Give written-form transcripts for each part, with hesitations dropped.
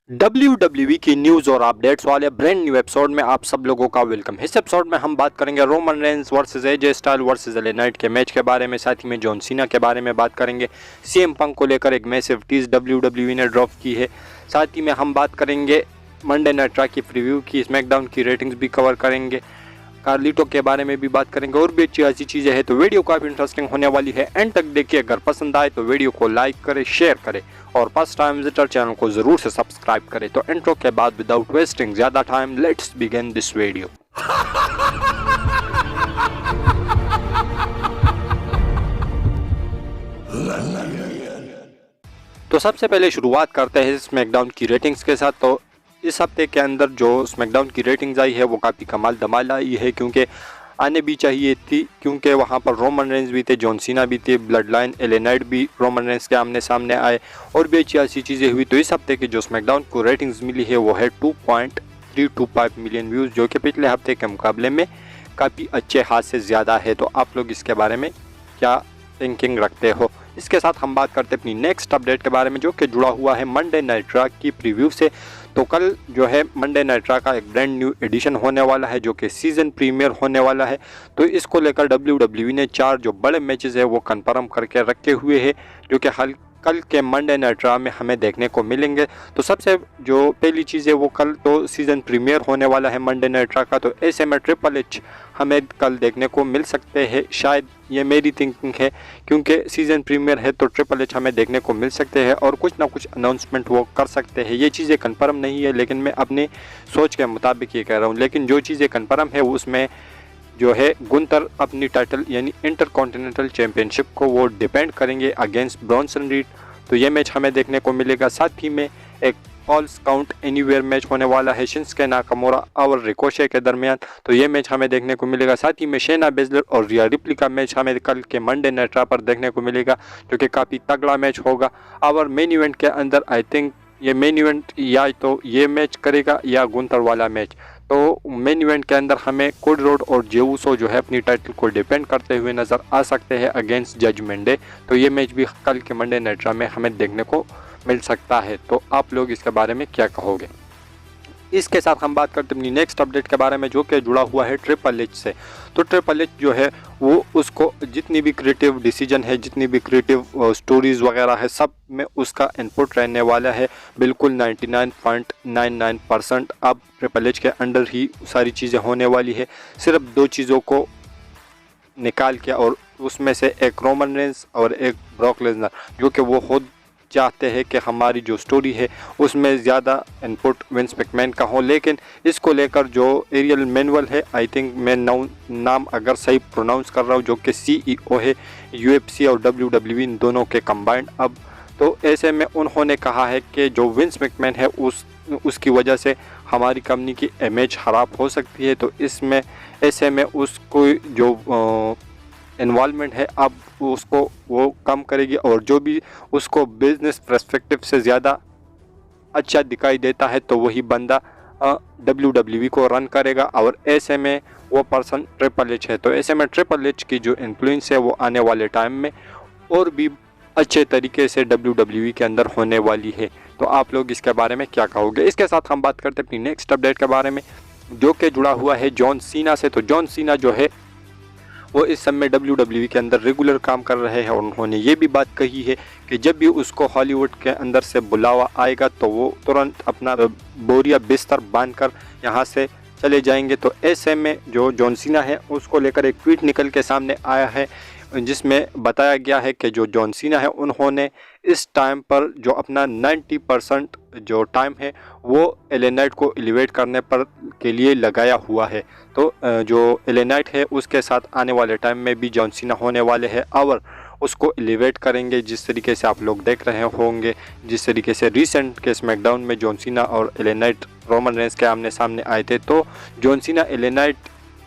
WWE की news और updates वाले ब्रांड न्यू एपिसोड में आप सब लोगों का वेलकम। इस एपिसोड में हम बात करेंगे रोमन रेंस वर्सेस एजे स्टाइल वर्सेस एले नाइट के मैच के बारे में, साथ ही में जॉन सीना के बारे में बात करेंगे। सीएम पंक को लेकर एक मैसिव टीज WWE ने ड्रॉप की है। साथ ही में हम बात करेंगे मंडे नाइट रॉ की प्रीव्यू की, स्मैकडाउन की रेटिंग्स भी कवर करेंगे, कार्लिटो के बारे में भी बात करेंगे और भी अच्छी अच्छी चीज़ें हैं। तो वीडियो काफ़ी इंटरेस्टिंग होने वाली है, एंड तक देखिए। अगर पसंद आए तो वीडियो को लाइक करें, शेयर करें और फर्स्ट टाइम विजिटर चैनल को ज़रूर से सब्सक्राइब करें। तो इंट्रो के बाद विदाउट वेस्टिंग ज़्यादा time, let's begin this video. तो सबसे पहले शुरुआत करते हैं स्मैकडाउन की रेटिंग्स के साथ। तो इस हफ्ते के अंदर जो स्मैकडाउन की रेटिंग्स आई है वो काफ़ी कमाल धमाल आई है, क्योंकि आने भी चाहिए थी, क्योंकि वहाँ पर रोमन रेंस भी थे, जॉन सीना भी थे, ब्लड लाइन एले नाइट भी रोमन रेंस के आमने सामने आए और भी अच्छी अच्छी चीज़ें हुई। तो इस हफ्ते की जो स्मैकडाउन को रेटिंग्स मिली है वो है 2.325 मिलियन व्यूज़, जो कि पिछले हफ्ते के मुकाबले में काफ़ी अच्छे हाथ से ज़्यादा है। तो आप लोग इसके बारे में क्या थिंकिंग रखते हो? इसके साथ हम बात करते हैं अपनी नेक्स्ट अपडेट के बारे में, जो कि जुड़ा हुआ है मंडे नाइट रॉ की प्रीव्यू से। तो कल जो है मंडे नाइट रॉ का एक ब्रांड न्यू एडिशन होने वाला है, जो कि सीज़न प्रीमियर होने वाला है। तो इसको लेकर WWE ने 4 जो बड़े मैचेस है वो कंफर्म करके रखे हुए हैं, जो कि कल के मंडे नाइट रॉ में हमें देखने को मिलेंगे। तो सबसे जो पहली चीज़ है वो कल तो सीज़न प्रीमियर होने वाला है मंडे नाइट रॉ का, तो ऐसे में ट्रिपल एच हमें कल देखने को मिल सकते हैं। शायद ये मेरी थिंकिंग है, क्योंकि सीज़न प्रीमियर है तो ट्रिपल एच हमें देखने को मिल सकते हैं और कुछ ना कुछ अनाउंसमेंट वो कर सकते हैं। ये चीज़ें कंफर्म नहीं है, लेकिन मैं अपनी सोच के मुताबिक ये कह रहा हूँ। लेकिन जो चीज़ें कंफर्म है उसमें जो है गुंतर अपनी टाइटल यानी इंटरकॉन्टिनेंटल चैंपियनशिप को वो डिपेंड करेंगे अगेंस्ट ब्रॉन्सन रीड। तो ये मैच हमें देखने को मिलेगा। साथ ही में एक फॉल्स काउंट एनीवेयर मैच होने वाला है शिंसुके नाकामुरा और रिकोशे के दरमियान, तो ये मैच हमें देखने को मिलेगा। साथ ही में शेना बेजलर और रिया रिप्ली का मैच हमें कल के मंडे नाइट रॉ पर देखने को मिलेगा, जो कि काफ़ी तगड़ा मैच होगा। और मेन इवेंट के अंदर आई थिंक ये मेन इवेंट या तो ये मैच करेगा या गुंतर वाला मैच। तो मेन इवेंट के अंदर हमें कोडी रोड और जे उसो जो है अपनी टाइटल को डिपेंड करते हुए नज़र आ सकते हैं अगेंस्ट जजमेंट डे। तो ये मैच भी कल के मंडे नाइट रॉ में हमें देखने को मिल सकता है। तो आप लोग इसके बारे में क्या कहोगे? इसके साथ हम बात करते हैं अपनी नेक्स्ट अपडेट के बारे में, जो कि जुड़ा हुआ है ट्रिपल एच से। तो ट्रिपल एच जो है वो उसको जितनी भी क्रिएटिव डिसीजन है, जितनी भी क्रिएटिव स्टोरीज़ वगैरह है, सब में उसका इनपुट रहने वाला है। बिल्कुल 99.99% अब ट्रिपल एच के अंडर ही सारी चीज़ें होने वाली है। सिर्फ 2 चीज़ों को निकाल के, और उसमें से एक रोमन रेंस और एक ब्रॉक लेसनर, जो कि वो खुद चाहते हैं कि हमारी जो स्टोरी है उसमें ज़्यादा इनपुट विंस मैकमैन का हो। लेकिन इसको लेकर जो एरियल मैनुअल है, आई थिंक मैं नाम अगर सही प्रोनाउंस कर रहा हूँ, जो कि CEO है UFC और WWE इन दोनों के कंबाइंड अब। तो ऐसे में उन्होंने कहा है कि जो विंस मैकमैन है उसकी वजह से हमारी कंपनी की इमेज ख़राब हो सकती है। तो इसमें ऐसे में उसको जो इन्वॉल्वमेंट है अब उसको वो कम करेगी, और जो भी उसको बिजनेस पर्सपेक्टिव से ज़्यादा अच्छा दिखाई देता है तो वही बंदा WWE को रन करेगा, और ऐसे में वो पर्सन ट्रिपल एच है। तो ऐसे में ट्रिपल एच की जो इन्फ्लुएंस है वो आने वाले टाइम में और भी अच्छे तरीके से WWE के अंदर होने वाली है। तो आप लोग इसके बारे में क्या कहोगे? इसके साथ हम बात करते हैं अपनी नेक्स्ट अपडेट के बारे में, जो कि जुड़ा हुआ है जॉन सीना से। तो जॉन सीना जो है वो इस समय WWE के अंदर रेगुलर काम कर रहे हैं, और उन्होंने ये भी बात कही है कि जब भी उसको हॉलीवुड के अंदर से बुलावा आएगा तो वो तुरंत अपना बोरिया बिस्तर बांधकर यहाँ से चले जाएंगे। तो ऐसे में जो जॉन सीना है उसको लेकर एक ट्वीट निकल के सामने आया है, जिसमें बताया गया है कि जो जॉन सीना है उन्होंने इस टाइम पर जो अपना 90% जो टाइम है वो एले नाइट को एलिवेट करने पर के लिए लगाया हुआ है। तो जो एले नाइट है उसके साथ आने वाले टाइम में भी जॉन सीना होने वाले हैं और उसको एलिवेट करेंगे, जिस तरीके से आप लोग देख रहे होंगे। जिस तरीके से रिसेंट के स्मैकडाउन में जॉन सीना और एले नाइट रोमन रेंस के आमने सामने आए थे, तो जॉन सीना एले नाइट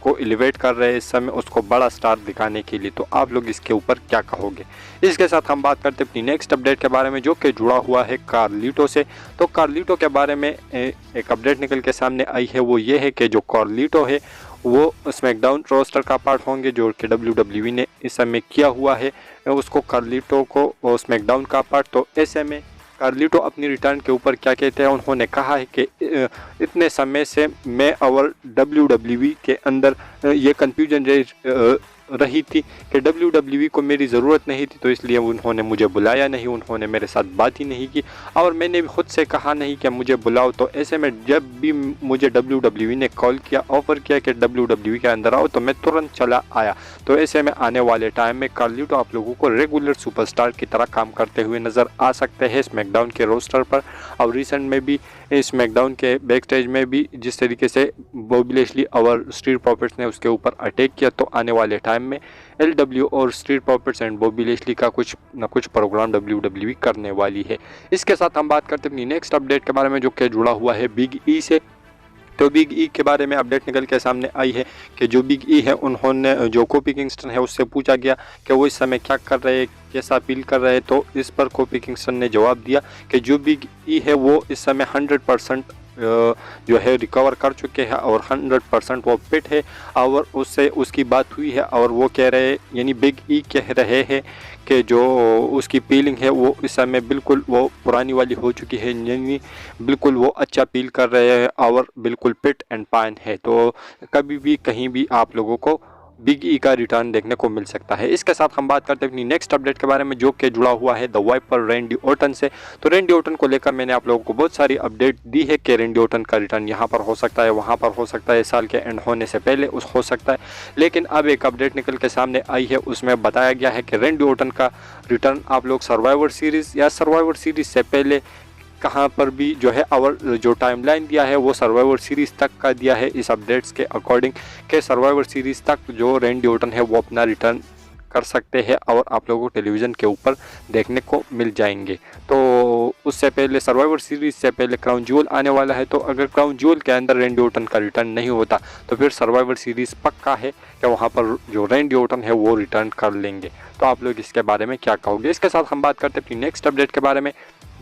को एलिवेट कर रहे हैं इस समय उसको बड़ा स्टार दिखाने के लिए। तो आप लोग इसके ऊपर क्या कहोगे? इसके साथ हम बात करते हैं अपनी नेक्स्ट अपडेट के बारे में, जो कि जुड़ा हुआ है कार्लिटो से। तो कार्लिटो के बारे में एक अपडेट निकल के सामने आई है, वो ये है कि जो कार्लिटो है वो स्मैकडाउन रोस्टर का पार्ट होंगे, जो कि WWE ने इस समय किया हुआ है उसको कार्लिटो को स्मैकडाउन का पार्ट। तो ऐसे में कार्लिटो अपनी रिटर्न के ऊपर क्या कहते हैं। उन्होंने कहा है कि इतने समय से मैं और WWE के अंदर ये कन्फ्यूजन रही थी कि WWE को मेरी ज़रूरत नहीं थी, तो इसलिए उन्होंने मुझे बुलाया नहीं, उन्होंने मेरे साथ बात ही नहीं की और मैंने भी खुद से कहा नहीं कि मुझे बुलाओ। तो ऐसे में जब भी मुझे WWE ने कॉल किया, ऑफ़र किया कि WWE के अंदर आओ, तो मैं तुरंत चला आया। तो ऐसे में आने वाले टाइम में कार्लिटो आप लोगों को रेगुलर सुपरस्टार की तरह काम करते हुए नज़र आ सकते हैं स्मैकडाउन के रोस्टर पर। और रिसेंट में भी स्मैकडाउन के बैक स्टेज में भी जिस तरीके से बॉबी लैशली और स्ट्रीट प्रॉफिट्स ने उसके ऊपर अटैक किया, तो आने वाले टाइम में LW और street profits and Bobby Lashley का कुछ ना कुछ प्रोग्राम WWE करने वाली है। इसके साथ हम बात करते हैं अपनी नेक्स्ट अपडेट के बारे में, जो कि जुड़ा हुआ है बिग ई से। तो बिग ई के बारे में अपडेट निकल के सामने आई है कि जो बिग ई है, उन्होंने जो कोफी किंगस्टन है उससे पूछा गया कि वो इस समय क्या कर रहे हैं, कैसा फील कर रहे हैं। तो इस पर कोफी किंगस्टन ने जवाब दिया कि जो बिग ई है वो इस समय 100% जो है रिकवर कर चुके हैं और 100% वो फिट है। और उससे उसकी बात हुई है और वो कह रहे हैं, यानी बिग ई कह रहे हैं कि जो उसकी फीलिंग है वो इस समय बिल्कुल वो पुरानी वाली हो चुकी है, यानी बिल्कुल वो अच्छा फील कर रहे हैं और बिल्कुल फिट एंड फाइन है। तो कभी भी कहीं भी आप लोगों को बिग ई का रिटर्न देखने को मिल सकता है। इसके साथ हम बात करते हैं अपनी नेक्स्ट अपडेट के बारे में, जो कि जुड़ा हुआ है द वाइपर रैंडी ऑर्टन से। तो रैंडी ऑर्टन को लेकर मैंने आप लोगों को बहुत सारी अपडेट दी है कि रैंडी ऑर्टन का रिटर्न यहाँ पर हो सकता है, वहाँ पर हो सकता है, साल के एंड होने से पहले उस हो सकता है। लेकिन अब एक अपडेट निकल के सामने आई है, उसमें बताया गया है कि रैंडी ऑर्टन का रिटर्न आप लोग सर्वाइवर सीरीज़ या सर्वाइवर सीरीज़ से पहले कहाँ पर भी जो है और जो टाइमलाइन दिया है वो सर्वाइवर सीरीज़ तक का दिया है इस अपडेट्स के अकॉर्डिंग, के सर्वाइवर सीरीज़ तक जो रैंडी ऑर्टन है वो अपना रिटर्न कर सकते हैं और आप लोगों को टेलीविज़न के ऊपर देखने को मिल जाएंगे। तो उससे पहले सर्वाइवर सीरीज़ से पहले क्राउन ज्वेल आने वाला है। तो अगर क्राउन ज्वेल के अंदर रैंडी ऑर्टन का रिटर्न नहीं होता तो फिर सर्वाइवर सीरीज़ पक्का है कि वहाँ पर जो रैंडी ऑर्टन है वो रिटर्न कर लेंगे। तो आप लोग इसके बारे में क्या कहोगे। इसके साथ हम बात करते हैं अपनी नेक्स्ट अपडेट के बारे में,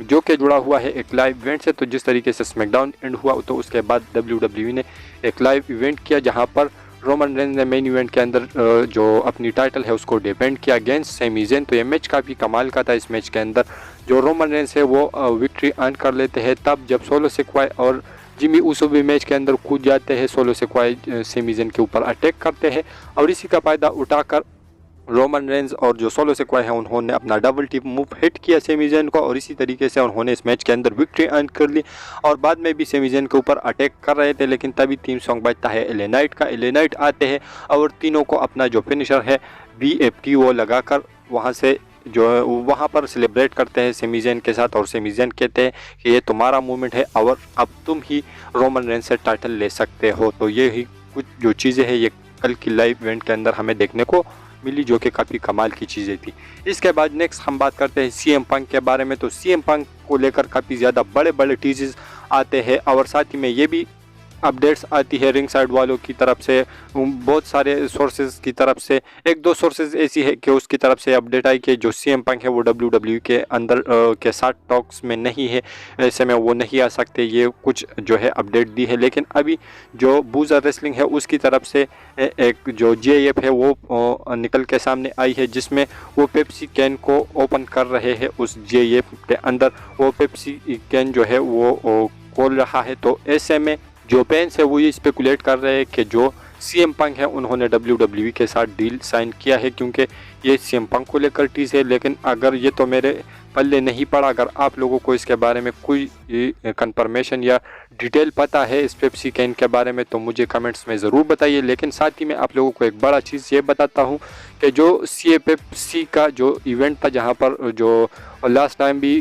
जो कि जुड़ा हुआ है एक लाइव इवेंट से। तो जिस तरीके से स्मैकडाउन एंड हुआ, तो उसके बाद WWE ने एक लाइव इवेंट किया जहां पर रोमन रेंज ने मेन इवेंट के अंदर जो अपनी टाइटल है उसको डिफेंड किया अगेंस्ट सैमी ज़ेन। तो ये मैच काफ़ी कमाल का था। इस मैच के अंदर जो रोमन रेंज है वो विक्ट्री अर्न कर लेते हैं तब जब सोलो सिक्वाई और जिमी ऊसो भी मैच के अंदर कूद जाते हैं। सोलो सिक्वाई सैमी ज़ेन के ऊपर अटैक करते हैं और इसी का फ़ायदा उठाकर रोमन रेंज और जो सोलो सिक्वाई है उन्होंने अपना डबल टिप मूव हिट किया सैमी ज़ेन को और इसी तरीके से उन्होंने इस मैच के अंदर विक्ट्री अर्न कर ली। और बाद में भी सैमी ज़ेन के ऊपर अटैक कर रहे थे, लेकिन तभी थीम सॉन्ग बजता है LA नाइट का। LA नाइट आते हैं और तीनों को अपना जो फिनिशर है BFT वो लगाकर वहाँ से जो है वहाँ पर सेलिब्रेट करते हैं सैमी ज़ेन के साथ। और सैमी ज़ेन कहते हैं कि ये तुम्हारा मूवमेंट है और अब तुम ही रोमन रेंज से टाइटल ले सकते हो। तो ये ही कुछ जो चीज़ें हैं ये कल की लाइव इवेंट के अंदर हमें देखने को मिली, जो कि काफ़ी कमाल की चीज़ें थी। इसके बाद नेक्स्ट हम बात करते हैं CM पंक के बारे में। तो CM पंक को लेकर काफ़ी ज़्यादा बड़े बड़े टीजेस आते हैं और साथ ही में ये भी अपडेट्स आती है रिंग साइड वालों की तरफ से, बहुत सारे सोर्सेज की तरफ से। एक दो सोर्सेज ऐसी है कि उसकी तरफ से अपडेट आई कि जो CM पंक है वो WWE के अंदर के साथ टॉक्स में नहीं है, ऐसे में वो नहीं आ सकते, ये कुछ जो है अपडेट दी है। लेकिन अभी जो बूजर रेसलिंग है उसकी तरफ से एक जो GIF है वो निकल के सामने आई है, जिसमें वो पेप्सी कैन को ओपन कर रहे हैं। उस GIF के अंदर वो पेप्सी कैन जो है वो खोल रहा है। तो ऐसे में जो फैंस है वो ये स्पेकुलेट कर रहे हैं कि जो CM पंक है उन्होंने WWE के साथ डील साइन किया है, क्योंकि ये CM पंक को लेकर टीज है। लेकिन अगर ये तो मेरे पल्ले नहीं पड़ा, अगर आप लोगों को इसके बारे में कोई कंफर्मेशन या डिटेल पता है इस पेप्सी कैन के बारे में तो मुझे कमेंट्स में ज़रूर बताइए। लेकिन साथ ही मैं आप लोगों को एक बड़ा चीज़ ये बताता हूँ कि जो पेप्सी का जो इवेंट था जहाँ पर जो लास्ट टाइम भी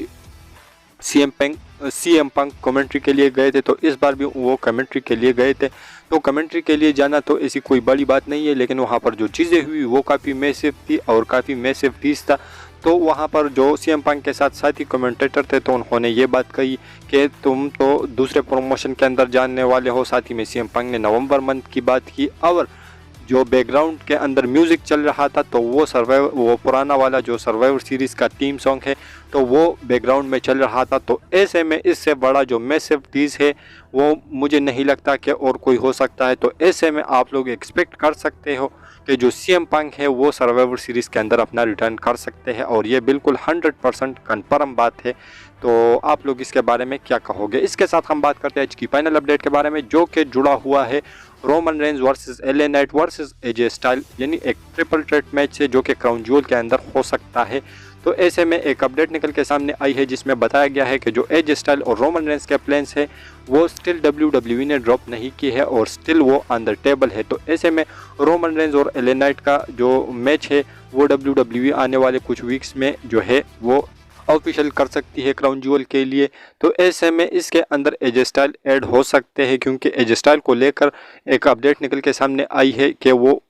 CM पंक कमेंट्री के लिए गए थे, तो इस बार भी वो कमेंट्री के लिए गए थे। तो कमेंट्री के लिए जाना तो ऐसी कोई बड़ी बात नहीं है, लेकिन वहाँ पर जो चीज़ें हुई वो काफ़ी मैसिव थी और काफ़ी मैसिव चीज़ था। तो वहाँ पर जो CM पंक के साथ साथी कमेंटेटर थे तो उन्होंने ये बात कही कि तुम तो दूसरे प्रमोशन के अंदर जानने वाले हो। साथ ही में CM पंक ने नवंबर मंथ की बात की और जो बैकग्राउंड के अंदर म्यूज़िक चल रहा था तो वो पुराना वाला जो सर्वाइवर सीरीज़ का टीम सॉन्ग है तो वो बैकग्राउंड में चल रहा था। तो ऐसे में इससे बड़ा जो मैसिव चीज़ है वो मुझे नहीं लगता कि और कोई हो सकता है। तो ऐसे में आप लोग एक्सपेक्ट कर सकते हो कि जो CM पंक है वो सर्वाइवर सीरीज़ के अंदर अपना रिटर्न कर सकते हैं और ये बिल्कुल 100% कन्फर्म बात है। तो आप लोग इसके बारे में क्या कहोगे? इसके साथ हम बात करते हैं आज की फाइनल अपडेट के बारे में, जो कि जुड़ा हुआ है Roman Reigns versus LA night versus AJ style, यानी एक ट्रिपल थ्रेट मैच है जो कि क्राउन ज्वेल के अंदर हो सकता है। तो ऐसे में एक अपडेट निकल के सामने आई है जिसमें बताया गया है कि जो AJ स्टाइल और रोमन रेंज के प्लान्स है वो स्टिल WWE ने ड्रॉप नहीं की है और स्टिल वो ऑन द टेबल है। तो ऐसे में रोमन रेंज और LA नाइट का जो मैच है वो WWE आने वाले कुछ वीक्स में जो है वो ऑफिशियल कर सकती है क्राउन ज्वेल के लिए। तो ऐसे में इसके अंदर AJ स्टाइल ऐड हो सकते हैं, क्योंकि AJ स्टाइल को लेकर एक अपडेट निकल के सामने आई है कि वो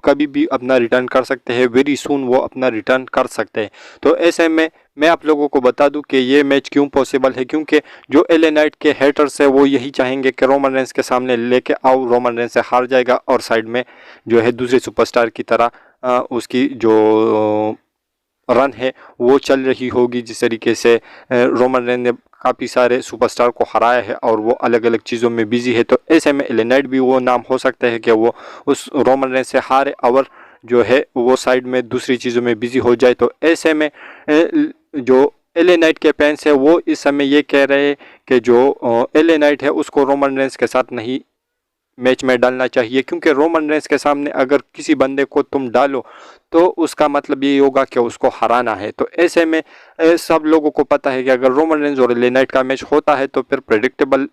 कभी भी अपना रिटर्न कर सकते हैं, वेरी सून वो अपना रिटर्न कर सकते हैं। तो ऐसे में मैं आप लोगों को बता दूं कि ये मैच क्यों पॉसिबल है, क्योंकि जो LA नाइट के हेटर्स है वो यही चाहेंगे कि रोमन रेंज के सामने लेके आओ, रोमन रेंज से हार जाएगा और साइड में जो है दूसरे सुपरस्टार की तरह उसकी जो रन है वो चल रही होगी। जिस तरीके से रोमन रेंज ने काफ़ी सारे सुपरस्टार को हराया है और वो अलग अलग चीज़ों में बिजी है। तो ऐसे में LA नाइट भी वो नाम हो सकता है कि वो उस रोमन रेंज से हारे और जो है वो साइड में दूसरी चीज़ों में बिजी हो जाए। तो ऐसे में जो LA नाइट के फैंस है वो इस समय ये कह रहे हैं कि जो LA नाइट है उसको रोमन रेंज के साथ नहीं मैच में डालना चाहिए, क्योंकि रोमन रेंज के सामने अगर किसी बंदे को तुम डालो तो उसका मतलब ये होगा कि उसको हराना है। तो ऐसे में सब लोगों को पता है कि अगर रोमन रेंज और LA नाइट का मैच होता है तो फिर प्रेडिक्टेबल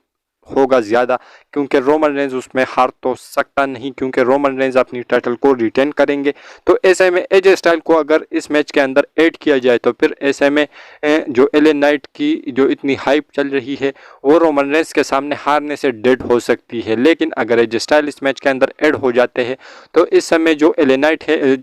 होगा ज़्यादा, क्योंकि रोमन रेंज उसमें हार तो सकता नहीं, क्योंकि रोमन रेंज अपनी टाइटल को रिटेन करेंगे। तो ऐसे में AJ स्टाइल को अगर इस मैच के अंदर ऐड किया जाए तो फिर ऐसे में जो LA नाइट की जो इतनी हाइप चल रही है वो रोमन रेंज के सामने हारने से डेड हो सकती है। लेकिन अगर AJ स्टाइल इस मैच के अंदर ऐड हो जाते हैं तो इस समय जो LA नाइट है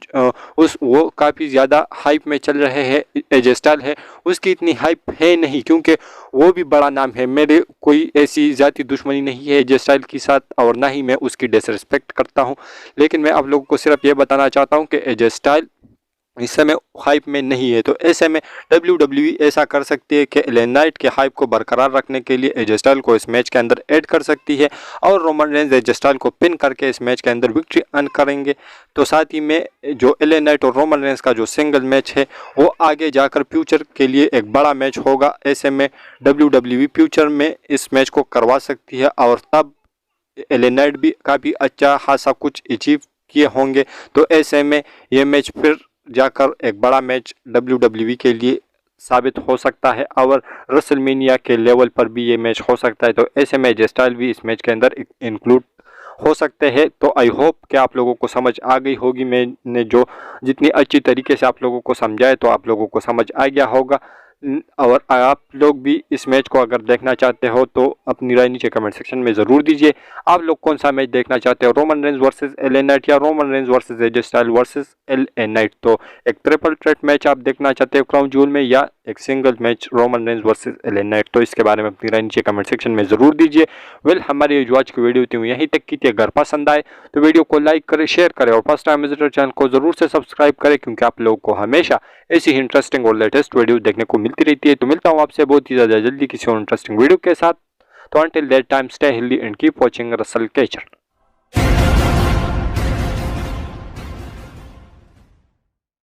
वो काफ़ी ज़्यादा हाइप में चल रहे हैं। AJ स्टाइल है उसकी इतनी हाइप है नहीं, क्योंकि वो भी बड़ा नाम है। मेरे कोई ऐसी ज़ाती दुश्मनी नहीं है AJ स्टाइल के साथ और ना ही मैं उसकी डिसरिस्पेक्ट करता हूं, लेकिन मैं आप लोगों को सिर्फ ये बताना चाहता हूं कि AJ स्टाइल इस समय हाइप में नहीं है। तो ऐसे में WWE ऐसा कर सकती है कि LA नाइट के हाइप को बरकरार रखने के लिए AJ स्टाइल को इस मैच के अंदर ऐड कर सकती है और रोमन रेंज AJ स्टाइल को पिन करके इस मैच के अंदर विक्ट्री अर्न करेंगे। तो साथ ही में जो LA नाइट और रोमन रेंज का जो सिंगल मैच है वो आगे जाकर फ्यूचर के लिए एक बड़ा मैच होगा। ऐसे में WWE फ्यूचर में इस मैच को करवा सकती है और तब LA नाइट भी काफ़ी अच्छा खासा कुछ अचीव किए होंगे। तो ऐसे में ये मैच फिर जाकर एक बड़ा मैच WWE के लिए साबित हो सकता है और रेसलमेनिया के लेवल पर भी ये मैच हो सकता है। तो ऐसे में AJ स्टाइल भी इस मैच के अंदर इंक्लूड हो सकते हैं। तो आई होप कि आप लोगों को समझ आ गई होगी। मैंने जो जितनी अच्छी तरीके से आप लोगों को समझाया तो आप लोगों को समझ आ गया होगा। और आप लोग भी इस मैच को अगर देखना चाहते हो तो अपनी राय नीचे कमेंट सेक्शन में ज़रूर दीजिए। आप लोग कौन सा मैच देखना चाहते हो, Roman Reigns versus LA Knight या Roman Reigns versus AJ Styles versus LA Knight? तो एक ट्रिपल थ्रेट मैच आप देखना चाहते हो क्राउन ज्वेल में या एक single match Roman Reigns versus LA Knight? तो इसके बारे में अपनी राय नीचे कमेंट सेक्शन में ज़रूर दीजिए। वेल, हमारी जो आज की वीडियो थी यहीं तक की थी। अगर पसंद आए तो वीडियो को लाइक करें, शेयर करें और फर्स्ट टाइम विजिटर चैनल को ज़रूर से सब्सक्राइब करें, क्योंकि आप लोगों को हमेशा ऐसी ही इंटरेस्टिंग और लेटेस्ट वीडियो देखने को मिलती रहती है। तो मिलता हूँ आपसे बहुत ही ज़्यादा जल्दी किसी और इंटरेस्टिंग वीडियो के साथ। तो until that time, stay healthy and keep watching Russell Catcher.